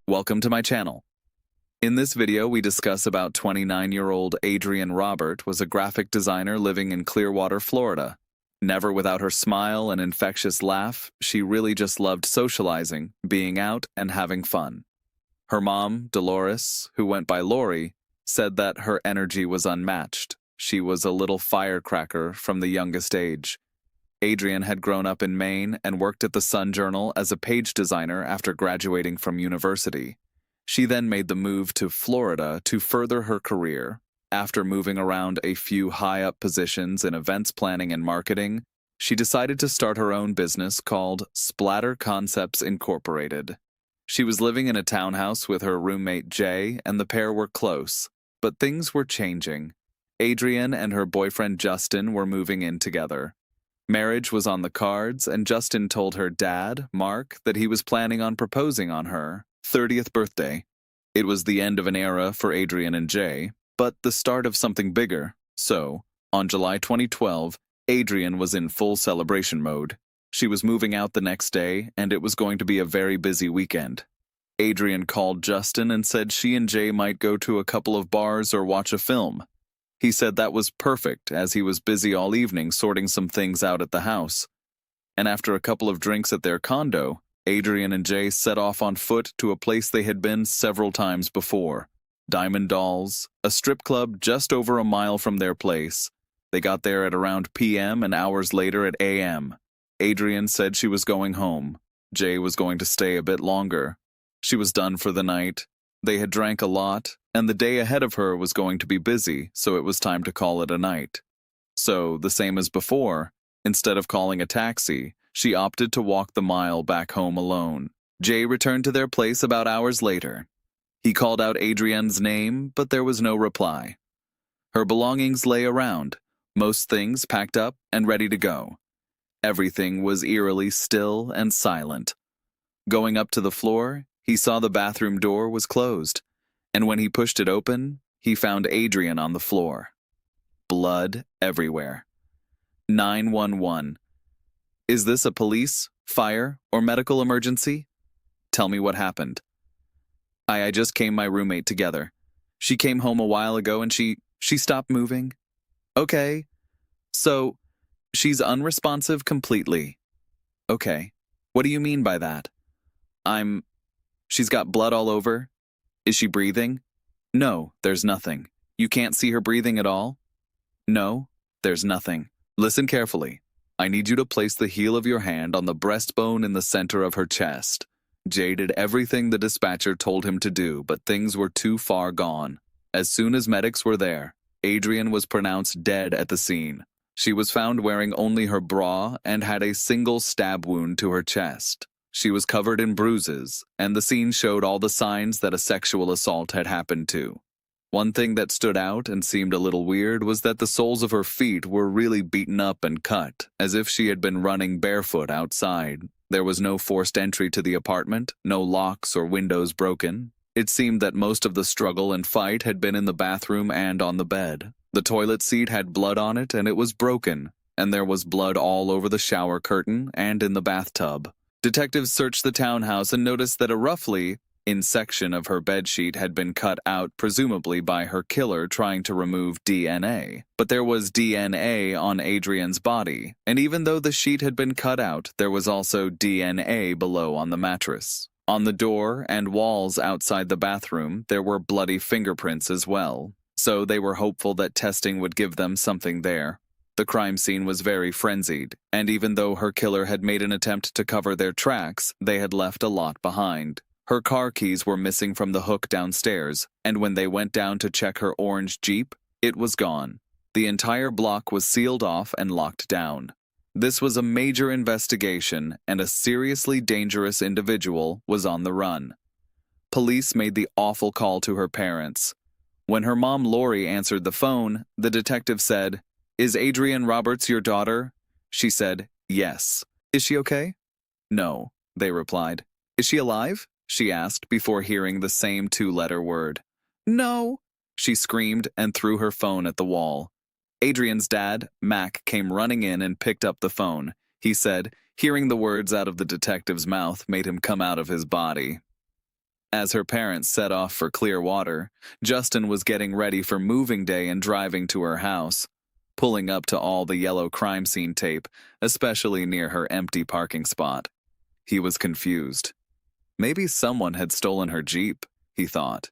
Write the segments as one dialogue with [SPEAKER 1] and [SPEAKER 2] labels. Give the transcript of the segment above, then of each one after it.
[SPEAKER 1] Welcome to my channel. In this video, we discuss about 29-year-old Adrianne Robert was a graphic designer living in Clearwater, Florida. Never without her smile and infectious laugh, she really just loved socializing, being out, and having fun. Her mom, Dolores, who went by Lori, said that her energy was unmatched. She was a little firecracker from the youngest age. Adrianne had grown up in Maine and worked at the Sun Journal as a page designer after graduating from university. She then made the move to Florida to further her career. After moving around a few high-up positions in events planning and marketing, she decided to start her own business called Splatter Concepts Incorporated. She was living in a townhouse with her roommate Jay, and the pair were close. But things were changing. Adrianne and her boyfriend Justin were moving in together. Marriage was on the cards, and Justin told her dad, Mark, that he was planning on proposing on her 30th birthday. It was the end of an era for Adrianne and Jay, but the start of something bigger. So, on July 2012, Adrianne was in full celebration mode. She was moving out the next day, and it was going to be a very busy weekend. Adrianne called Justin and said she and Jay might go to a couple of bars or watch a film. He said that was perfect, as he was busy all evening sorting some things out at the house. And after a couple of drinks at their condo, Adrianne and Jay set off on foot to a place they had been several times before. Diamond Dolls, a strip club just over a mile from their place. They got there at around p.m. and hours later at a.m. Adrianne said she was going home. Jay was going to stay a bit longer. She was done for the night. They had drank a lot, and the day ahead of her was going to be busy, so it was time to call it a night. So, the same as before, instead of calling a taxi, she opted to walk the mile back home alone. Jay returned to their place about hours later. He called out Adrianne's name, but there was no reply. Her belongings lay around, most things packed up and ready to go. Everything was eerily still and silent. Going up to the floor, he saw the bathroom door was closed, and when he pushed it open, he found Adrianne on the floor. Blood everywhere. 911. Is this a police, fire, or medical emergency? Tell me what happened. I just came my roommate together. She came home a while ago and she stopped moving. Okay. So, she's unresponsive completely. Okay. What do you mean by that? She's got blood all over. Is she breathing? No, there's nothing. You can't see her breathing at all? No, there's nothing. Listen carefully. I need you to place the heel of your hand on the breastbone in the center of her chest. Jay did everything the dispatcher told him to do, but things were too far gone. As soon as medics were there, Adrianne was pronounced dead at the scene. She was found wearing only her bra and had a single stab wound to her chest. She was covered in bruises, and the scene showed all the signs that a sexual assault had happened to. One thing that stood out and seemed a little weird was that the soles of her feet were really beaten up and cut, as if she had been running barefoot outside. There was no forced entry to the apartment, no locks or windows broken. It seemed that most of the struggle and fight had been in the bathroom and on the bed. The toilet seat had blood on it and it was broken, and there was blood all over the shower curtain and in the bathtub. Detectives searched the townhouse and noticed that a roughly-in section of her bedsheet had been cut out, presumably by her killer trying to remove DNA. But there was DNA on Adrianne's body, and even though the sheet had been cut out, there was also DNA below on the mattress. On the door and walls outside the bathroom, there were bloody fingerprints as well, so they were hopeful that testing would give them something there. The crime scene was very frenzied, and even though her killer had made an attempt to cover their tracks, they had left a lot behind. Her car keys were missing from the hook downstairs, and when they went down to check her orange Jeep, it was gone. The entire block was sealed off and locked down. This was a major investigation, and a seriously dangerous individual was on the run. Police made the awful call to her parents. When her mom Lori answered the phone, the detective said, "Is Adrianne Roberts your daughter?" She said, "Yes." "Is she okay?" "No," they replied. "Is she alive?" she asked before hearing the same two-letter word. "No," she screamed and threw her phone at the wall. Adrianne's dad, Mac, came running in and picked up the phone. He said, hearing the words out of the detective's mouth made him come out of his body. As her parents set off for Clearwater, Justin was getting ready for moving day and driving to her house, pulling up to all the yellow crime scene tape, especially near her empty parking spot. He was confused. Maybe someone had stolen her Jeep, he thought.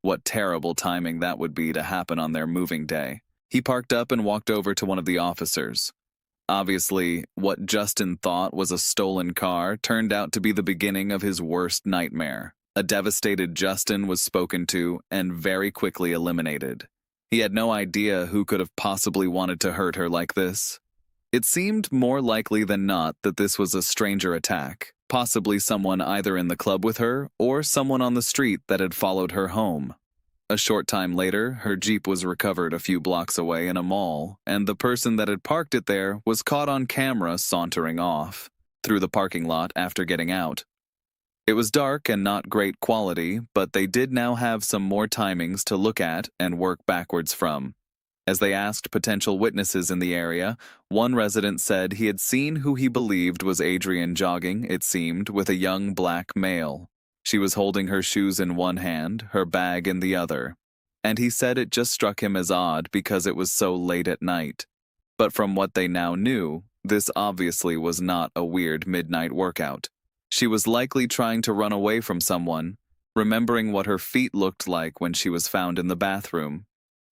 [SPEAKER 1] What terrible timing that would be to happen on their moving day. He parked up and walked over to one of the officers. Obviously, what Justin thought was a stolen car turned out to be the beginning of his worst nightmare. A devastated Justin was spoken to and very quickly eliminated. He had no idea who could have possibly wanted to hurt her like this. It seemed more likely than not that this was a stranger attack, possibly someone either in the club with her or someone on the street that had followed her home. A short time later, her Jeep was recovered a few blocks away in a mall, and the person that had parked it there was caught on camera sauntering off through the parking lot after getting out. It was dark and not great quality, but they did now have some more timings to look at and work backwards from. As they asked potential witnesses in the area, one resident said he had seen who he believed was Adrianne jogging, it seemed, with a young black male. She was holding her shoes in one hand, her bag in the other. And he said it just struck him as odd because it was so late at night. But from what they now knew, this obviously was not a weird midnight workout. She was likely trying to run away from someone, remembering what her feet looked like when she was found in the bathroom.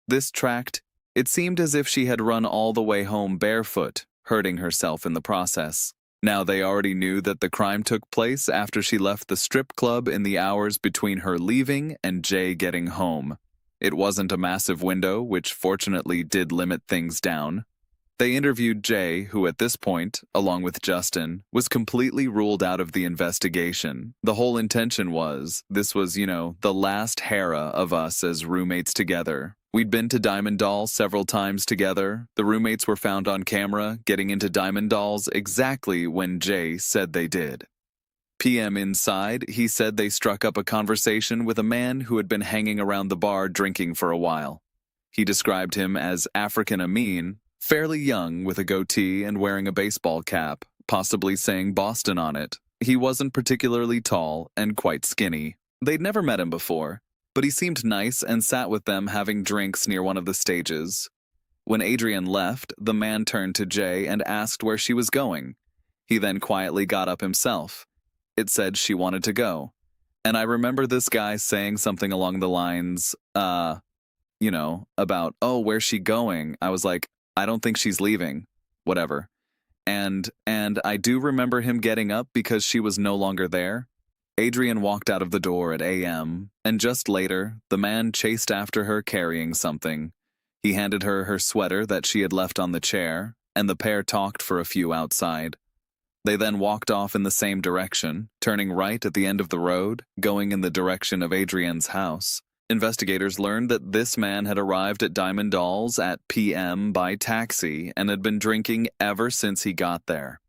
[SPEAKER 1] This tracked. It seemed as if she had run all the way home barefoot, hurting herself in the process. Now they already knew that the crime took place after she left the strip club in the hours between her leaving and Jay getting home. It wasn't a massive window, which fortunately did limit things down. They interviewed Jay, who at this point, along with Justin, was completely ruled out of the investigation. The whole intention was, this was, the last hera of us as roommates together. We'd been to Diamond Dolls several times together. The roommates were found on camera getting into Diamond Dolls exactly when Jay said they did. PM inside, he said they struck up a conversation with a man who had been hanging around the bar drinking for a while. He described him as African Amin, fairly young with a goatee and wearing a baseball cap, possibly saying Boston on it. He wasn't particularly tall and quite skinny. They'd never met him before, but he seemed nice and sat with them having drinks near one of the stages. When Adrianne left, the man turned to Jay and asked where she was going. He then quietly got up himself. It said she wanted to go. And I remember this guy saying something along the lines, about, oh, where's she going? I was like, I don't think she's leaving. Whatever. And I do remember him getting up because she was no longer there. Adrianne walked out of the door at a.m., and just later, the man chased after her carrying something. He handed her her sweater that she had left on the chair, and the pair talked for a few outside. They then walked off in the same direction, turning right at the end of the road, going in the direction of Adrianne's house. Investigators learned that this man had arrived at Diamond Dolls at p.m. by taxi and had been drinking ever since he got there.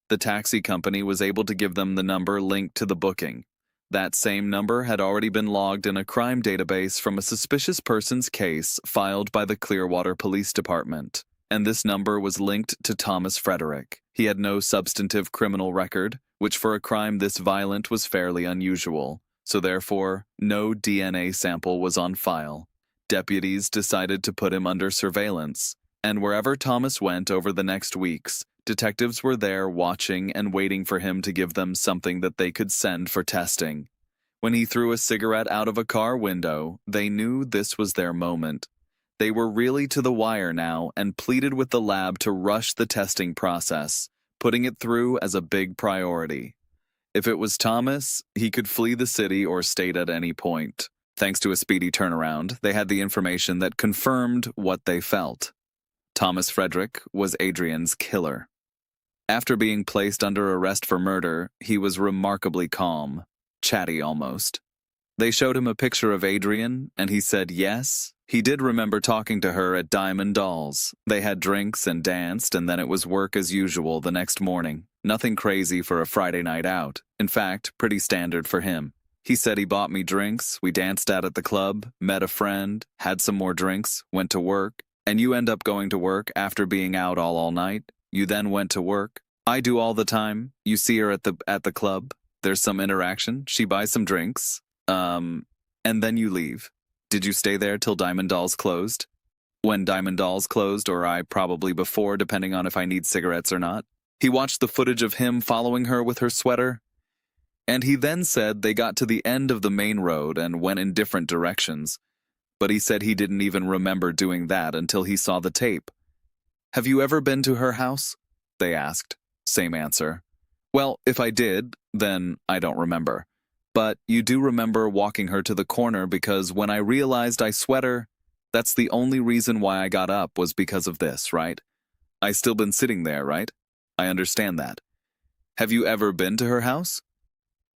[SPEAKER 1] The taxi company was able to give them the number linked to the booking. That same number had already been logged in a crime database from a suspicious persons case filed by the Clearwater Police Department, and this number was linked to Thomas Frederick. He had no substantive criminal record, which for a crime this violent was fairly unusual, so therefore no DNA sample was on file. Deputies decided to put him under surveillance, and wherever Thomas went over the next weeks, detectives were there watching and waiting for him to give them something that they could send for testing. When he threw a cigarette out of a car window, they knew this was their moment. They were really to the wire now and pleaded with the lab to rush the testing process, putting it through as a big priority. If it was Thomas, he could flee the city or state at any point. Thanks to a speedy turnaround, they had the information that confirmed what they felt. Thomas Frederick was Adrianne's killer. After being placed under arrest for murder, he was remarkably calm, chatty almost. They showed him a picture of Adrianne, and he said yes, he did remember talking to her at Diamond Dolls. They had drinks and danced, and then it was work as usual the next morning. Nothing crazy for a Friday night out. In fact, pretty standard for him. He said he bought me drinks, we danced out at the club, met a friend, had some more drinks, went to work, and you end up going to work after being out all night. You then went to work. I do all the time. You see her at the club. There's some interaction. She buys some drinks. And then you leave. Did you stay there till Diamond Dolls closed? When Diamond Dolls closed, or probably before, depending on if I need cigarettes or not. He watched the footage of him following her with her sweater, and he then said they got to the end of the main road and went in different directions, but he said he didn't even remember doing that until he saw the tape. Have you ever been to her house? They asked. Same answer. Well, if I did, then I don't remember. But you do remember walking her to the corner because when I realized I sweater, that's the only reason why I got up was because of this, right? I still been sitting there, right? I understand that. Have you ever been to her house?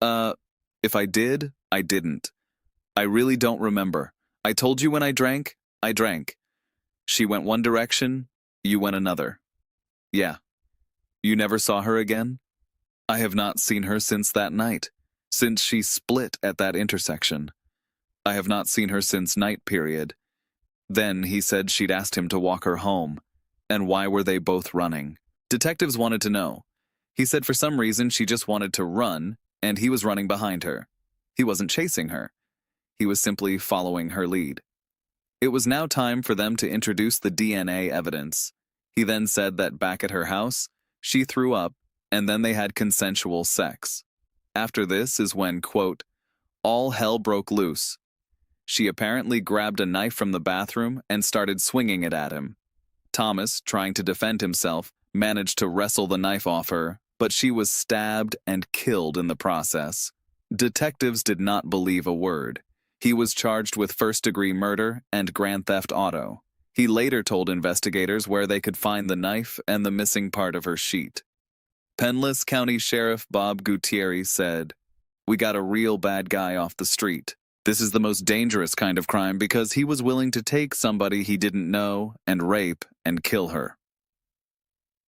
[SPEAKER 1] If I did, I didn't. I really don't remember. I told you when I drank, I drank. She went one direction, you went another. Yeah. You never saw her again? I have not seen her since that night, since she split at that intersection. I have not seen her since night period. Then he said she'd asked him to walk her home. And why were they both running? Detectives wanted to know. He said for some reason she just wanted to run, and he was running behind her. He wasn't chasing her. He was simply following her lead. It was now time for them to introduce the DNA evidence. He then said that back at her house, she threw up, and then they had consensual sex. After this is when, quote, all hell broke loose. She apparently grabbed a knife from the bathroom and started swinging it at him. Thomas, trying to defend himself, managed to wrestle the knife off her, but she was stabbed and killed in the process. Detectives did not believe a word. He was charged with first-degree murder and grand theft auto. He later told investigators where they could find the knife and the missing part of her sheet. Penless County Sheriff Bob Gutierrez said, "We got a real bad guy off the street. This is the most dangerous kind of crime because he was willing to take somebody he didn't know and rape and kill her."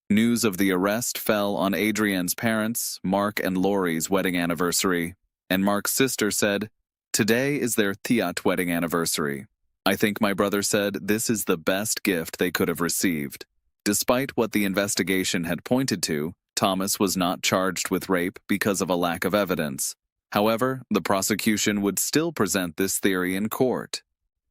[SPEAKER 1] News of the arrest fell on Adrianne's parents, Mark and Lori's wedding anniversary, and Mark's sister said, "Today is their Thiat wedding anniversary. I think my brother said this is the best gift they could have received." Despite what the investigation had pointed to, Thomas was not charged with rape because of a lack of evidence. However, the prosecution would still present this theory in court.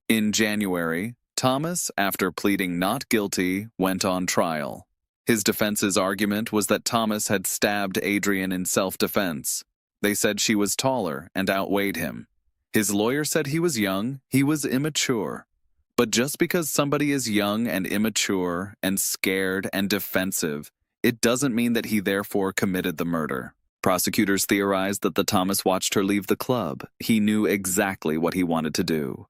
[SPEAKER 1] In January, Thomas, after pleading not guilty, went on trial. His defense's argument was that Thomas had stabbed Adrianne in self-defense. They said she was taller and outweighed him. His lawyer said he was young, he was immature. But just because somebody is young and immature and scared and defensive, it doesn't mean that he therefore committed the murder. Prosecutors theorized that the Thomas watched her leave the club. He knew exactly what he wanted to do.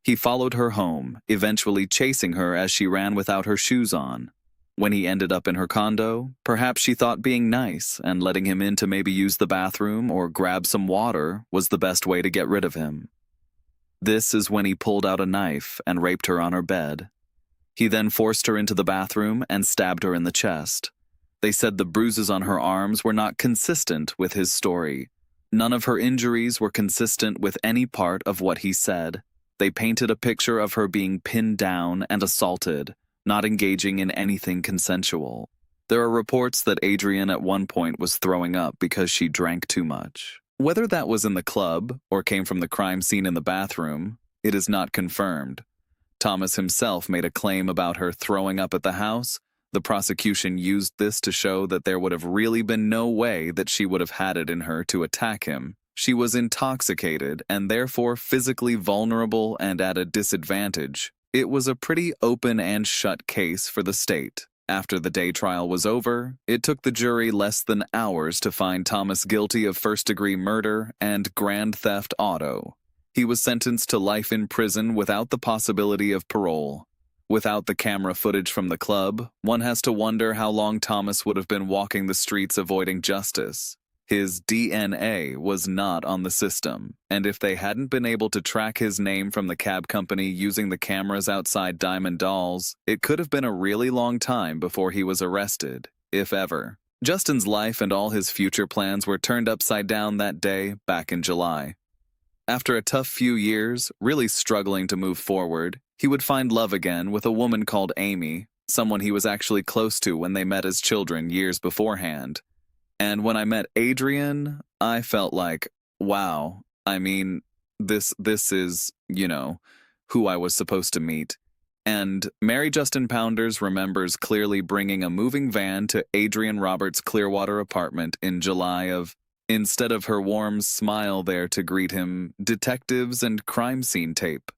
[SPEAKER 1] He followed her home, eventually chasing her as she ran without her shoes on. When he ended up in her condo, perhaps she thought being nice and letting him in to maybe use the bathroom or grab some water was the best way to get rid of him. This is when he pulled out a knife and raped her on her bed. He then forced her into the bathroom and stabbed her in the chest. They said the bruises on her arms were not consistent with his story. None of her injuries were consistent with any part of what he said. They painted a picture of her being pinned down and assaulted, not engaging in anything consensual. There are reports that Adrianne at one point was throwing up because she drank too much. Whether that was in the club or came from the crime scene in the bathroom, it is not confirmed. Thomas himself made a claim about her throwing up at the house. The prosecution used this to show that there would have really been no way that she would have had it in her to attack him. She was intoxicated and therefore physically vulnerable and at a disadvantage. It was a pretty open and shut case for the state. After the day trial was over, it took the jury less than hours to find Thomas guilty of first-degree murder and grand theft auto. He was sentenced to life in prison without the possibility of parole. Without the camera footage from the club, one has to wonder how long Thomas would have been walking the streets avoiding justice. His DNA was not on the system, and if they hadn't been able to track his name from the cab company using the cameras outside Diamond Dolls, it could have been a really long time before he was arrested, if ever. Justin's life and all his future plans were turned upside down that day back in July. After a tough few years, really struggling to move forward, he would find love again with a woman called Amy, someone he was actually close to when they met as children years beforehand. And when I met Adrianne, I felt like, wow, I mean, this is, who I was supposed to meet. And Mary Justin Pounders remembers clearly bringing a moving van to Adrianne Robert's Clearwater apartment in July of, instead of her warm smile there to greet him, detectives and crime scene tape.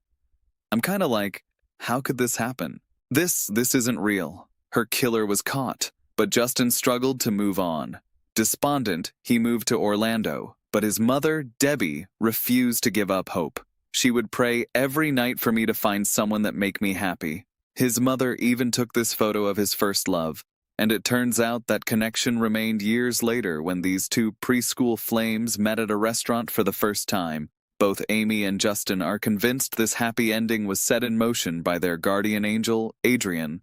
[SPEAKER 1] I'm kind of like, how could this happen? This isn't real. Her killer was caught, but Justin struggled to move on. Despondent, he moved to Orlando, but his mother, Debbie, refused to give up hope. She would pray every night for me to find someone that make me happy. His mother even took this photo of his first love, and it turns out that connection remained years later when these two preschool flames met at a restaurant for the first time. Both Amy and Justin are convinced this happy ending was set in motion by their guardian angel, Adrianne.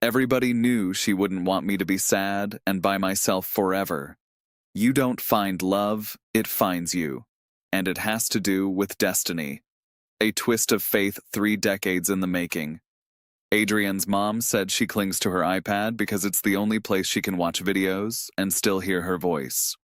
[SPEAKER 1] Everybody knew she wouldn't want me to be sad and by myself forever. You don't find love, it finds you. And it has to do with destiny. A twist of faith 3 decades in the making. Adrianne's mom said she clings to her iPad because it's the only place she can watch videos and still hear her voice.